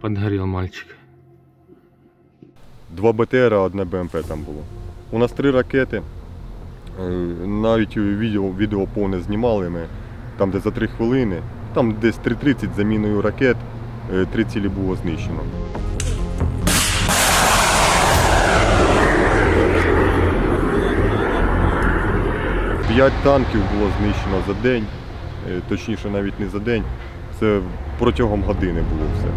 Подгорел мальчик. 2 БТР, 1 БМП там було. У нас 3 ракети. Навіть відео повне знімали ми, там де за 3 хвилини, там десь 3:30 заміною ракет 3 цілі було знищено. П'ять танків було знищено за день, точніше навіть не за день, це протягом години було все.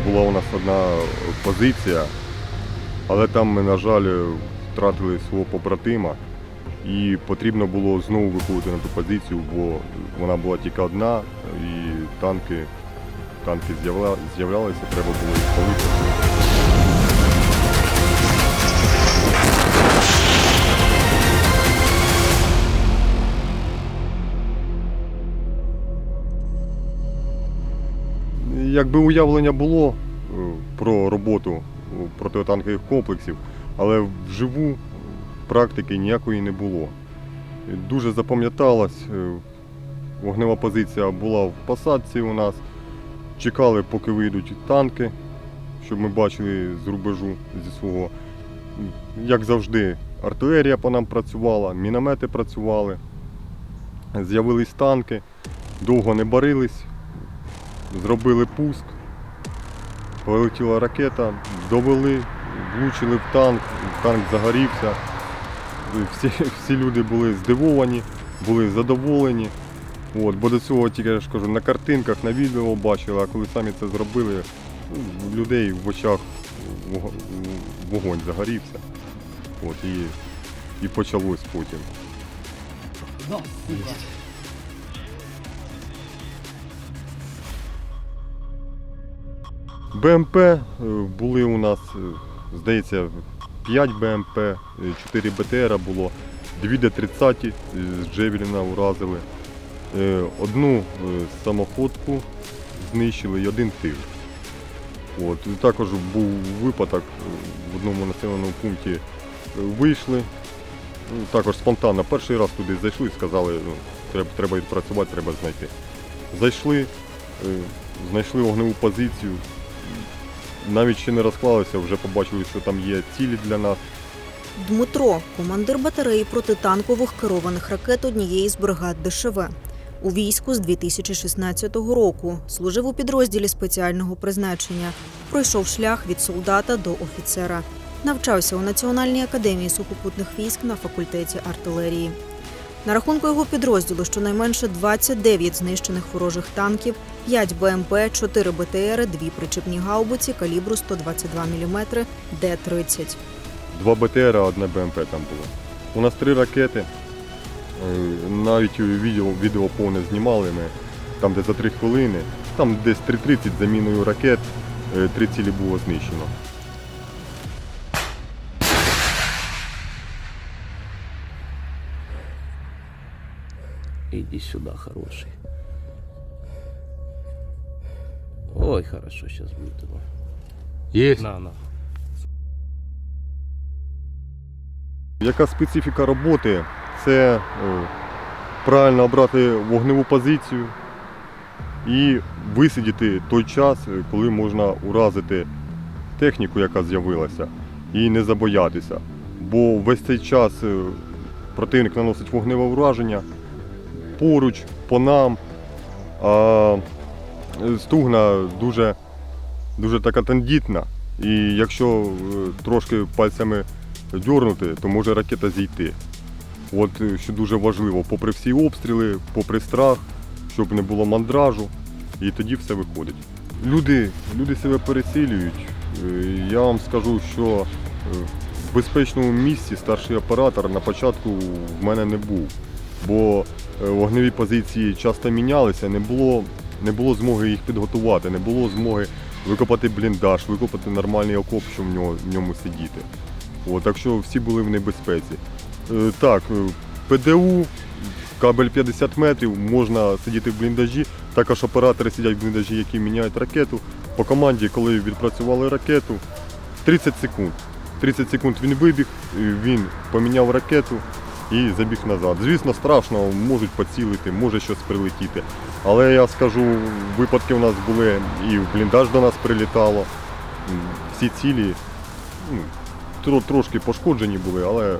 Була у нас одна позиція, але там ми, на жаль, втратили свого побратима і потрібно було знову виходити на ту позицію, бо вона була тільки одна і танки з'являлися, треба було їх палити. Якби уявлення було про роботу протитанкових комплексів, але вживу практики ніякої не було. Дуже запам'яталось, вогнева позиція була в посадці у нас, чекали, поки вийдуть танки, щоб ми бачили з рубежу зі свого. Як завжди, артилерія по нам працювала, міномети працювали, з'явились танки, довго не барились. Зробили пуск, полетіла ракета, довели, влучили в танк загорівся. Всі люди були здивовані, були задоволені. Бо до цього, тільки я ж кажу, на картинках, на відео бачили, а коли самі це зробили, у людей в очах вогонь загорівся. І почалось потім. БМП були у нас, здається, 5 БМП, 4 БТР було, 2 Д-30 з Джевеліна уразили, одну самоходку знищили і 1 тил. Також був випадок, в одному населеному пункті вийшли, також спонтанно, перший раз туди зайшли і сказали, треба відпрацювати, треба знайти. Зайшли, знайшли вогневу позицію. Навіть ще не розклалися, вже побачили, що там є цілі для нас. Дмитро – командир батареї протитанкових керованих ракет однієї з бригад ДШВ. У війську з 2016 року. Служив у підрозділі спеціального призначення. Пройшов шлях від солдата до офіцера. Навчався у Національній академії сухопутних військ на факультеті артилерії. На рахунку його підрозділу щонайменше 29 знищених ворожих танків, 5 БМП, 4 БТР, 2 причепні гаубиці калібру 122 мм Д-30. 2 БТР, 1 БМП там було. У нас 3 ракети, навіть відео повне знімали ми, там де за 3 хвилини, там десь 3:30 заміною ракет 3 цілі було знищено. Иди сюда, хороший. Ой, хорошо сейчас будет его. Есть. На. Яка специфіка роботи? Це правильно обрати вогневу позицію і висидіти той час, коли можна уразити техніку, яка з'явилася, і не забоятися. Бо весь цей час противник наносить вогневе ураження поруч, по нам, а стугна дуже така тендітна, і якщо трошки пальцями дьорнути, то може ракета зійти. Що дуже важливо, попри всі обстріли, попри страх, щоб не було мандражу, і тоді все виходить. Люди себе пересилюють. Я вам скажу, що в безпечному місці старший оператор на початку в мене не був, бо вогневі позиції часто мінялися, не було змоги їх підготувати, не було змоги викопати бліндаж, викопати нормальний окоп, щоб в ньому сидіти. Так що всі були в небезпеці. Так, ПДУ, кабель 50 метрів, можна сидіти в бліндажі, також оператори сидять в бліндажі, які міняють ракету. По команді, коли відпрацювали ракету, 30 секунд. 30 секунд він вибіг, він поміняв ракету і забіг назад. Звісно, страшно, можуть поцілити, може щось прилетіти. Але я скажу, випадки у нас були, і в бліндаж до нас прилітало. Всі цілі трошки пошкоджені були, але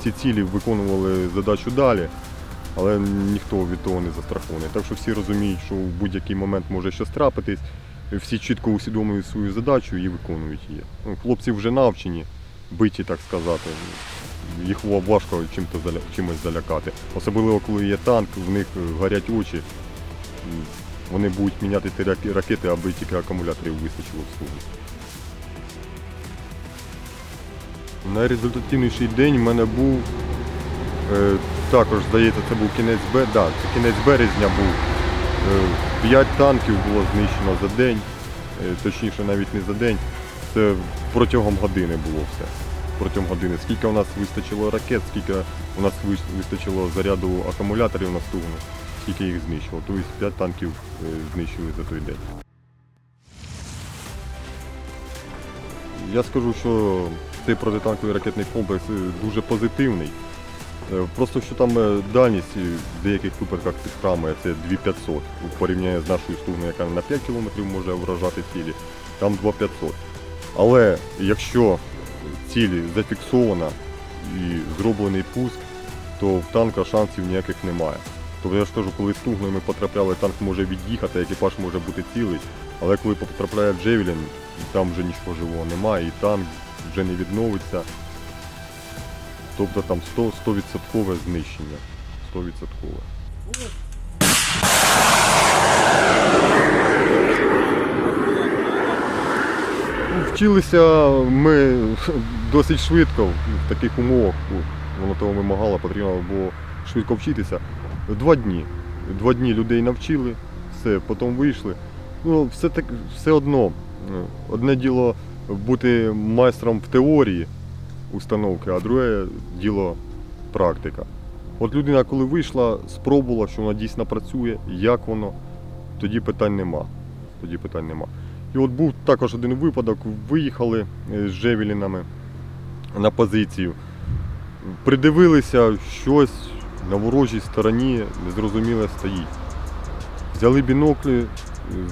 всі цілі виконували задачу далі. Але ніхто від того не застрахований. Так що всі розуміють, що в будь-який момент може щось трапитись. Всі чітко усвідомлюють свою задачу і виконують її. Хлопці вже навчені, биті, так сказати. Їх важко чимось залякати. Особливо, коли є танк, в них горять очі. Вони будуть міняти ті ракети, аби тільки акумуляторів вистачило в службі. Найрезультативніший день в мене був, також, здається, це був кінець березня був. 5 танків було знищено за день, точніше навіть не за день, це протягом години було все. Протягом години. Скільки у нас вистачило ракет, скільки у нас вистачило заряду акумуляторів на стугну, скільки їх знищило. Тобто 5 танків знищили за той день. Я скажу, що цей протитанковий ракетний комплекс дуже позитивний. Просто що там дальність в деяких випадках підтримує, це 2500 у порівнянні з нашою стугною, яка на 5 км може вражати цілі, там 2500. Але якщо цілі зафіксована і зроблений пуск, то в танка шансів ніяких немає. Тобто я ж кажу, коли стугною ми потрапляли, танк може від'їхати, екіпаж може бути цілий, але коли потрапляє Джевелін, там вже нічого живого немає, і танк вже не відновиться. Тобто там 100% знищення. 100%. Вчилися ми досить швидко в таких умовах. Воно того вимагало, потрібно було швидко вчитися. 2 дні. 2 дні людей навчили, все, потім вийшли. Все одно. Одне діло бути майстром в теорії установки, а друге діло практика. От людина, коли вийшла, спробувала, що вона дійсно працює, як воно, тоді питань нема. І от був також один випадок, виїхали з Джевелінами на позицію, придивилися, щось на ворожій стороні незрозуміле стоїть. Взяли біноклі,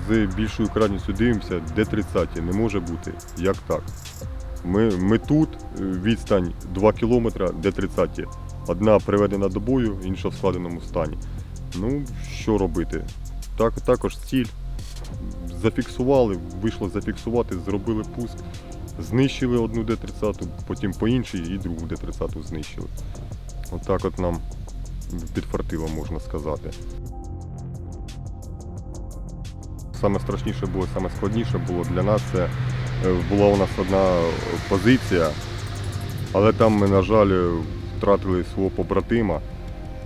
з більшою кратністю дивимося, Д-30, не може бути, як так? Ми тут, відстань 2 кілометри, Д-30. Одна приведена до бою, інша в складеному стані. Ну, що робити? Також ціль. Зафіксували, вийшло зафіксувати, зробили пуск, знищили одну Д-30, потім по іншій і другу Д-30 знищили. Отак от нам підфартило, можна сказати. Саме страшніше було, саме складніше було для нас, це була у нас одна позиція, але там ми, на жаль, втратили свого побратима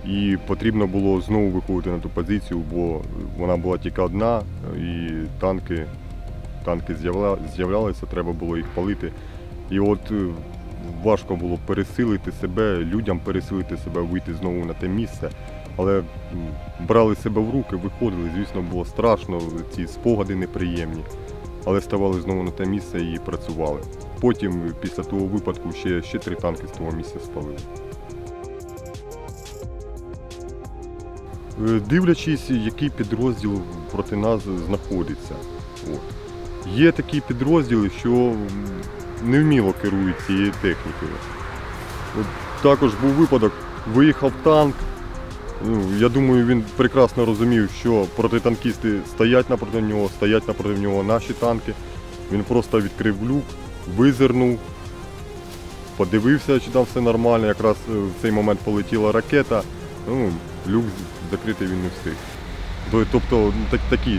і потрібно було знову виходити на ту позицію, бо вона була тільки одна і танки з'являлися, треба було їх палити. І от важко було пересилити себе, людям пересилити себе, вийти знову на те місце. Але брали себе в руки, виходили, звісно, було страшно, ці спогади неприємні. Але ставали знову на те місце і працювали. Потім, після того випадку, ще 3 танки з того місця спалили. Дивлячись, який підрозділ проти нас знаходиться. Є такі підрозділи, що невміло керують цією технікою. Також був випадок, виїхав танк. Я думаю, він прекрасно розумів, що протитанкісти стоять напроти нього наші танки. Він просто відкрив люк, визирнув, подивився, чи там все нормально. Якраз в цей момент полетіла ракета, люк закрити він не встиг. Тобто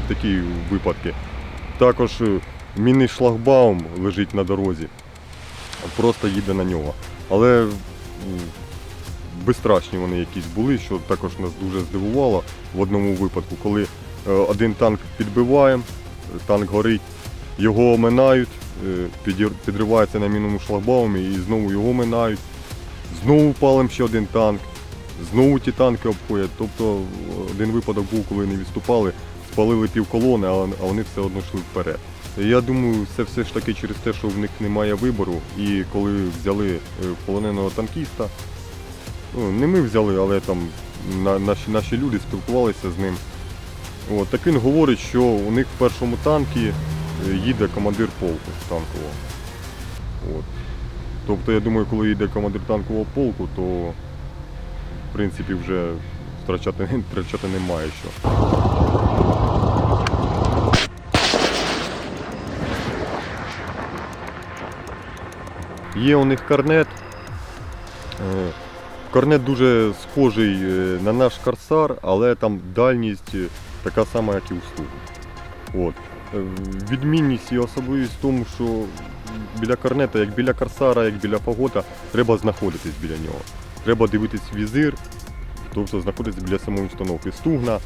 такі випадки. Також мінний шлагбаум лежить на дорозі, просто їде на нього. Але безстрашні вони якісь були, що також нас дуже здивувало в одному випадку, коли один танк підбиваємо, танк горить, його оминають, підривається на мінному шлагбаумі і знову його оминають, знову палимо ще один танк, знову ті танки обходять. Тобто один випадок був, коли не відступали, спалили півколони, а вони все одно йшли вперед. Я думаю, це все ж таки через те, що в них немає вибору, і коли взяли полоненого танкіста, Ну, не ми взяли, але там наші люди спілкувалися з ним. От, так він говорить, що у них в першому танкі їде командир полку танкового. От. Тобто, я думаю, коли їде командир танкового полку, то в принципі вже втрачати немає що. Є у них корнет. Корнет дуже схожий на наш Корсар, але там дальність така сама, як і у Стугу. От. Відмінність і особливість в тому, що біля корнета, як біля Корсара, як біля Фагота, треба знаходитись біля нього. Треба дивитись візир, тобто знаходитись біля самої установки. Стугна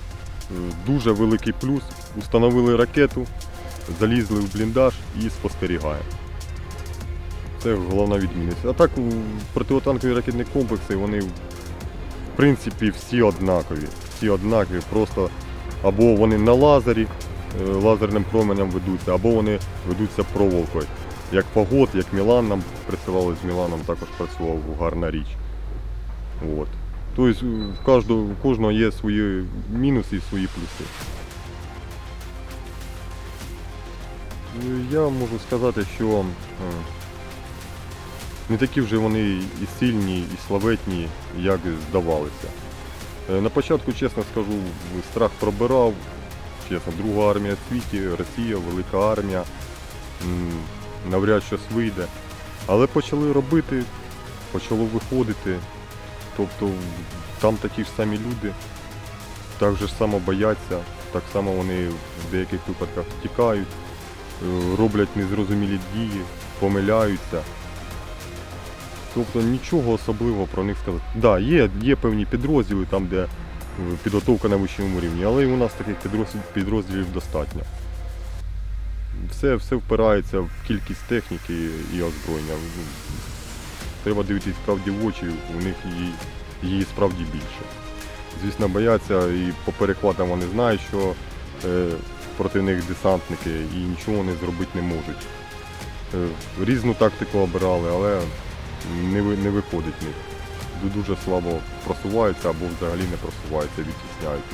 дуже великий плюс. Установили ракету, залізли в бліндаж і спостерігаємо. Це головна відмінність. А так, протитанкові ракетні комплекси, вони в принципі всі однакові. Всі однакові, просто або вони на лазері, лазерним променем ведуться, або вони ведуться проволокою. Як Фагот, як Мілан нам присилали з Міланом, також працював гарна річ. От. Тобто у кожного є свої мінуси і свої плюси. Я можу сказати, що не такі вже вони і сильні, і славетні, як здавалися. На початку, чесно скажу, страх пробирав. Чесно, друга армія в світі, Росія, велика армія, навряд щось вийде. Але почали робити, почало виходити. Тобто там такі ж самі люди, так же ж само бояться, так само вони в деяких випадках втікають, роблять незрозумілі дії, помиляються. Тобто нічого особливого про них сказати. Так, да, є певні підрозділи там, де підготовка на вищому рівні, але і у нас таких підрозділів достатньо. Все впирається в кількість техніки і озброєння. Треба дивитися справді в очі, у них її справді більше. Звісно, бояться і по перекладам вони знають, що проти них десантники і нічого вони зробити не можуть. Різну тактику обирали, але не виходить в них. Дуже слабо просуваються або взагалі не просуваються, відтісняють.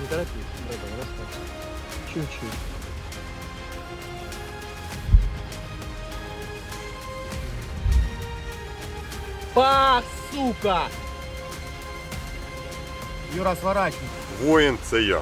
Не торопись, братан, расслабься. Чуть-чуть. Пах, сука! Юра, сворачивай. Воїн – це я.